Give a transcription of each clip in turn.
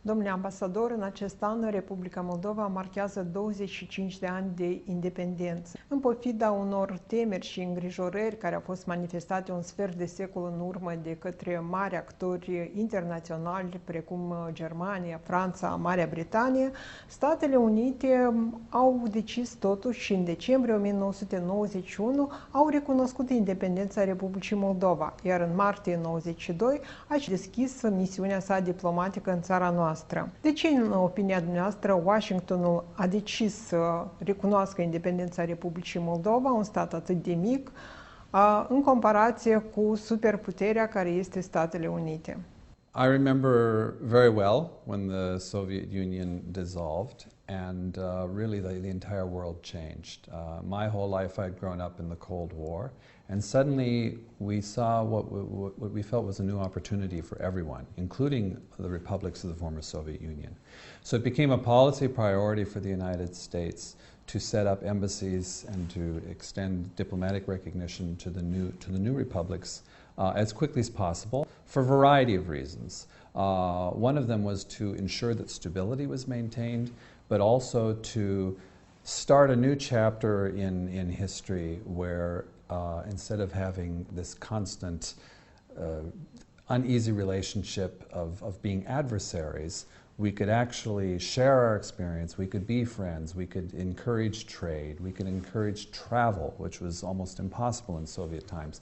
Domnule ambasador, în acest an, Republica Moldova marchează 25 de ani de independență. În pofida unor temeri și îngrijorări care au fost manifestate un sfert de secol în urmă de către mari actori internaționali, precum Germania, Franța, Marea Britanie, Statele Unite au decis totuși și în decembrie 1991 au recunoscut independența Republicii Moldova, iar în martie 1992 a deschis misiunea sa diplomatică în țara noastră. De ce, în opinia dumneavoastră, Washingtonul a decis să recunoască independența Republicii Moldova, un stat atât de mic, în comparație cu superputerea care este Statele Unite? I remember very well when the Soviet Union dissolved, and really the entire world changed. My whole life I had grown up in the Cold War, and suddenly we saw what we felt was a new opportunity for everyone, including the republics of the former Soviet Union. So it became a policy priority for the United States to set up embassies and to extend diplomatic recognition to the new republics as quickly as possible, for a variety of reasons. One of them was to ensure that stability was maintained, but also to start a new chapter in history where instead of having this constant uneasy relationship of being adversaries, we could actually share our experience, we could be friends, we could encourage trade, we could encourage travel, which was almost impossible in Soviet times,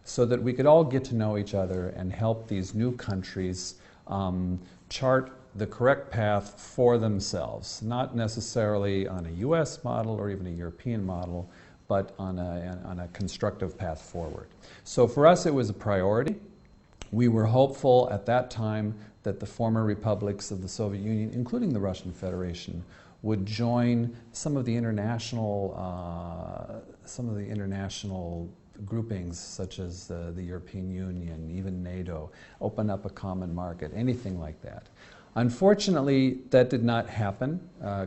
so that we could all get to know each other and help these new countries chart the correct path for themselves, not necessarily on a US model or even a European model, but on a constructive path forward. So for us it was a priority. We were hopeful at that time that the former republics of the Soviet Union, including the Russian Federation, would join some of the international groupings such as the European Union, even NATO, open up a common market, anything like that. Unfortunately, that did not happen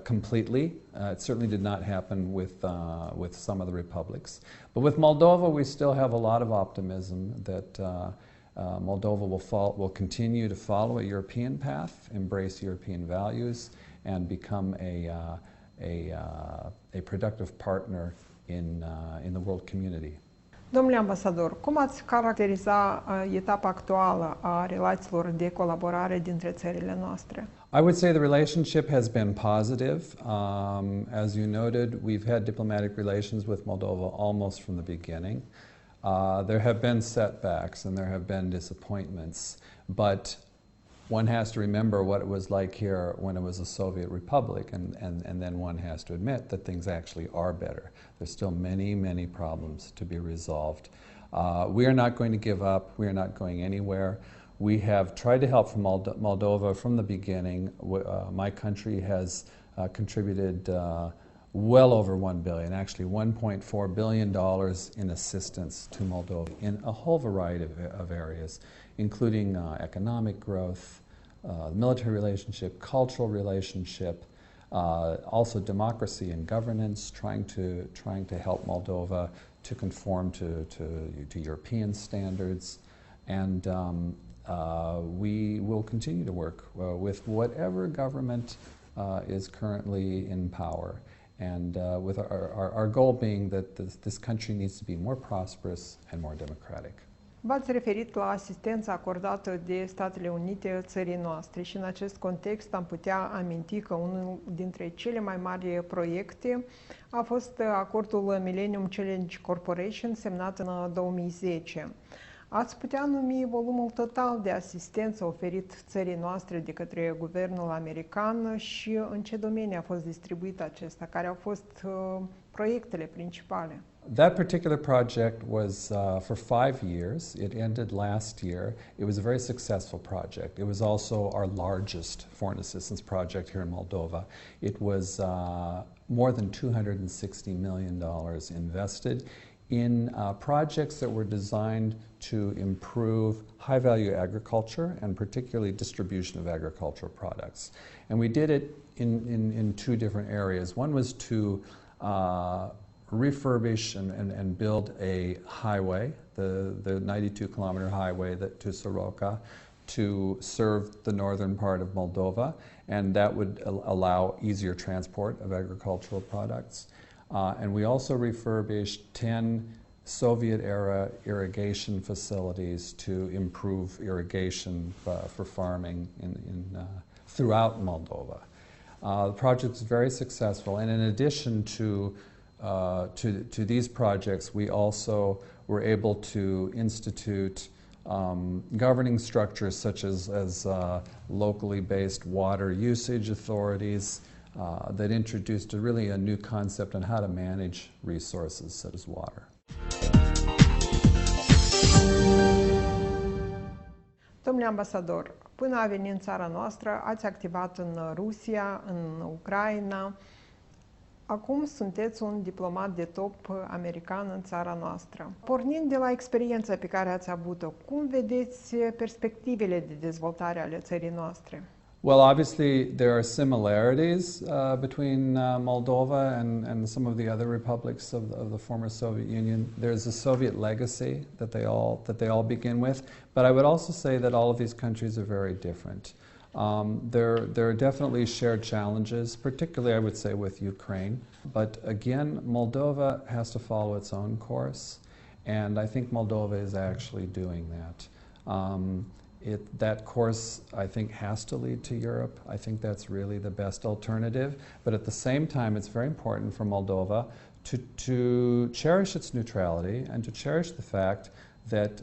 completely. It certainly did not happen with some of the republics. But with Moldova, we still have a lot of optimism that Moldova will continue to follow a European path, embrace European values, and become a productive partner in the world community. Domnule ambasador, cum ați caracteriza etapa actuală a relațiilor de colaborare dintre țările noastre? I would say the relationship has been positive. As you noted, we've had diplomatic relations with Moldova almost from the beginning. There have been setbacks and there have been disappointments, but one has to remember what it was like here when it was a Soviet republic, and then one has to admit that things actually are better. There's still many, many problems to be resolved. We are not going to give up. We are not going anywhere. We have tried to help from Moldova from the beginning. My country has contributed well over $1 billion, actually $1.4 billion in assistance to Moldova in a whole variety of areas, including economic growth, military relationship, cultural relationship, also democracy and governance, trying to help Moldova to conform to European standards, and we will continue to work with whatever government is currently in power, and with our goal being that this country needs to be more prosperous and more democratic. V-ați referit la asistența acordată de Statele Unite țării noastre și în acest context am putea aminti că unul dintre cele mai mari proiecte a fost acordul Millennium Challenge Corporation semnat în 2010. Ați putea numi volumul total de asistență oferit țării noastre de către guvernul american și în ce domenii a fost distribuit acesta, care au fost proiectele principale? That particular project was for 5 years. It ended last year. It was a very successful project. It was also our largest foreign assistance project here in Moldova. It was more than $260 million invested in projects that were designed to improve high-value agriculture and particularly distribution of agricultural products. And we did it in two different areas. One was to refurbish and build a highway, the 92-kilometer highway to Soroca, to serve the northern part of Moldova, and that would allow easier transport of agricultural products. And we also refurbished 10 Soviet-era irrigation facilities to improve irrigation for farming throughout Moldova. The project was very successful, and in addition to these projects, we also were able to institute governing structures such as locally based water usage authorities that introduced really a new concept on how to manage resources such as water. Domnule ambasador, până a veni în țara noastră, ați activat în Rusia, în Ucraina. Acum sunteți un diplomat de top american în țara noastră. Pornind de la experiența pe care ați avut-o, cum vedeți perspectivele de dezvoltare ale țării noastre? Well, obviously there are similarities between Moldova and some of the other republics of the former Soviet Union. There's a Soviet legacy that they all begin with, but I would also say that all of these countries are very different. There are definitely shared challenges, particularly I would say with Ukraine. But again, Moldova has to follow its own course, and I think Moldova is actually doing that. That course, I think, has to lead to Europe. I think that's really the best alternative. But at the same time, it's very important for Moldova to cherish its neutrality and to cherish the fact that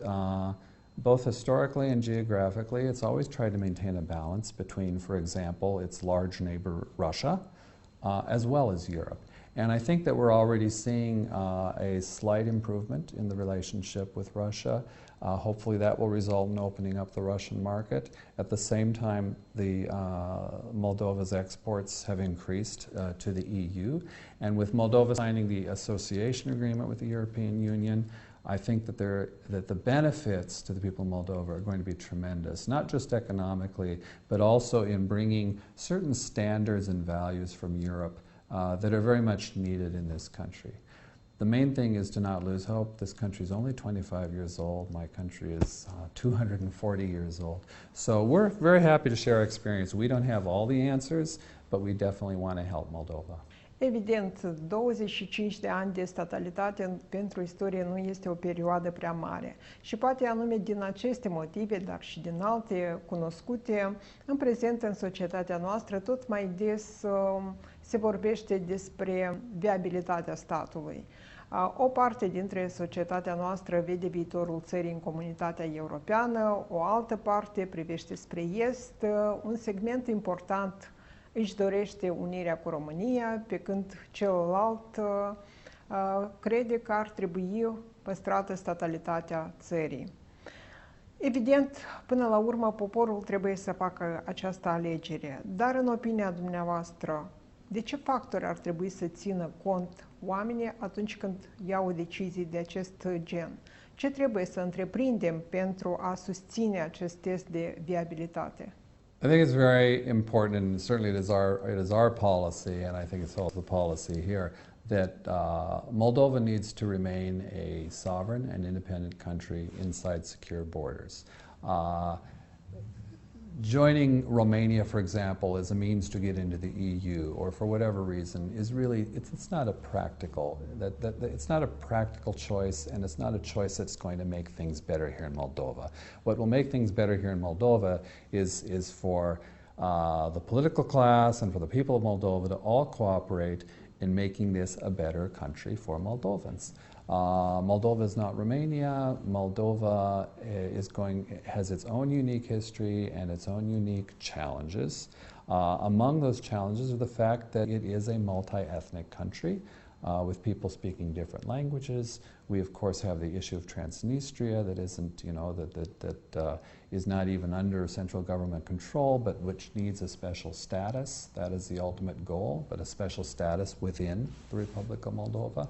both historically and geographically, it's always tried to maintain a balance between, for example, its large neighbor Russia, as well as Europe. And I think that we're already seeing a slight improvement in the relationship with Russia. Hopefully that will result in opening up the Russian market. At the same time, Moldova's exports have increased to the EU. And with Moldova signing the association agreement with the European Union, I think that the benefits to the people of Moldova are going to be tremendous, not just economically, but also in bringing certain standards and values from Europe that are very much needed in this country. The main thing is to not lose hope. This country is only 25 years old. My country is 240 years old. So we're very happy to share our experience. We don't have all the answers, but we definitely want to help Moldova. Evident, 25 de ani de statalitate pentru istorie nu este o perioadă prea mare. Și poate anume din aceste motive, dar și din alte cunoscute, în prezent în societatea noastră tot mai des se vorbește despre viabilitatea statului. O parte dintre societatea noastră vede viitorul țării în comunitatea europeană, o altă parte privește spre est, un segment important își dorește unirea cu România, pe când celălalt crede că ar trebui păstrată statalitatea țării. Evident, până la urmă, poporul trebuie să facă această alegere, dar în opinia dumneavoastră, de ce factori ar trebui să țină cont oamenii atunci când iau o decizie de acest gen? Ce trebuie să întreprindem pentru a susține acest test de viabilitate? I think it's very important, and certainly it is our policy, and I think it's also the policy here, that Moldova needs to remain a sovereign and independent country inside secure borders. Joining Romania, for example, as a means to get into the EU, or for whatever reason, is really it's not a practical it's not a practical choice, and it's not a choice that's going to make things better here in Moldova. What will make things better here in Moldova is for the political class and for the people of Moldova to all cooperate in making this a better country for Moldovans. Moldova is not Romania. Moldova has its own unique history and its own unique challenges. Among those challenges are the fact that it is a multi-ethnic country with people speaking different languages. We of course have the issue of Transnistria that isn't, that is not even under central government control, but which needs a special status. That is the ultimate goal, but a special status within the Republic of Moldova.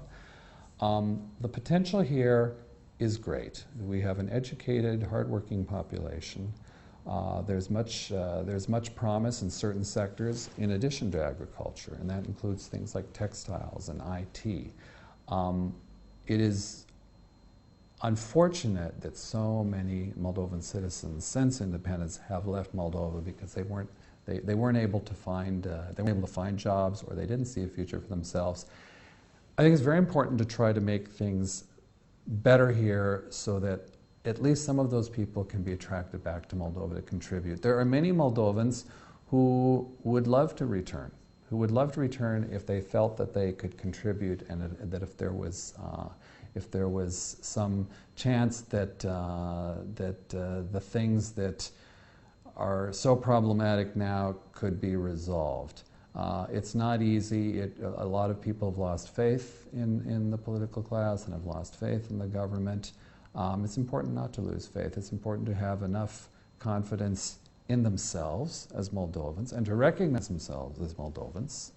The potential here is great. We have an educated, hardworking population. There's much promise in certain sectors in addition to agriculture, and that includes things like textiles and IT. It is unfortunate that so many Moldovan citizens since independence have left Moldova because they weren't able to find jobs, or they didn't see a future for themselves. I think it's very important to try to make things better here so that at least some of those people can be attracted back to Moldova to contribute. There are many Moldovans who would love to return, if they felt that they could contribute, and that if there was some chance that the things that are so problematic now could be resolved. It's not easy. A lot of people have lost faith in the political class and have lost faith in the government. It's important not to lose faith. It's important to have enough confidence in themselves as Moldovans, and to recognize themselves as Moldovans,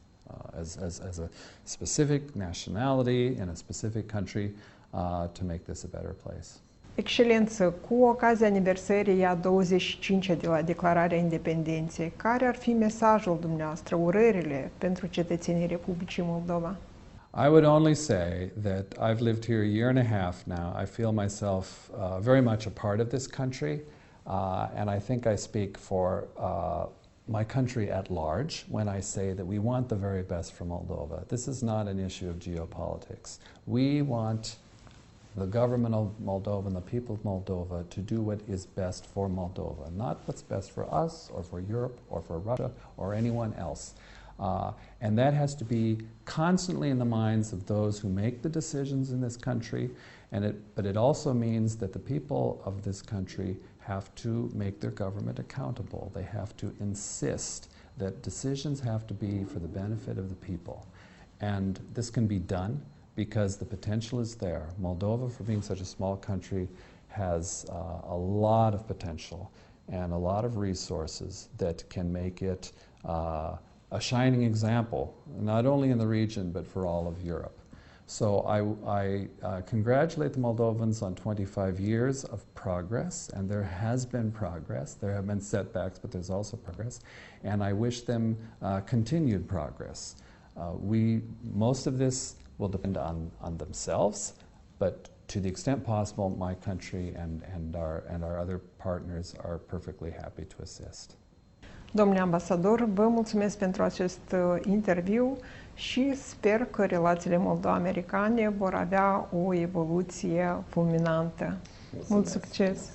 as a specific nationality in a specific country, to make this a better place. Excelență, cu ocazia aniversării a 25-a de la Declararea Independenței, care ar fi mesajul dumneavoastră, urările pentru cetățenii Republicii Moldova? I would only say that I've lived here a year and a half now. I feel myself very much a part of this country, and I think I speak for my country at large when I say that we want the very best for Moldova. This is not an issue of geopolitics. We want the government of Moldova and the people of Moldova to do what is best for Moldova, not what's best for us or for Europe or for Russia or anyone else. And that has to be constantly in the minds of those who make the decisions in this country, but it also means that the people of this country have to make their government accountable. They have to insist that decisions have to be for the benefit of the people. And this can be done because the potential is there. Moldova, for being such a small country, has a lot of potential and a lot of resources that can make it a shining example, not only in the region, but for all of Europe. So I congratulate the Moldovans on 25 years of progress, and there has been progress. There have been setbacks, but there's also progress, and I wish them continued progress. Most of this will depend on themselves, but to the extent possible, my country and our other partners are perfectly happy to assist. Domnule ambasador, vă mulțumesc pentru acest interviu și sper că relațiile moldo-americane vor avea o evoluție fulminantă. Mult succes!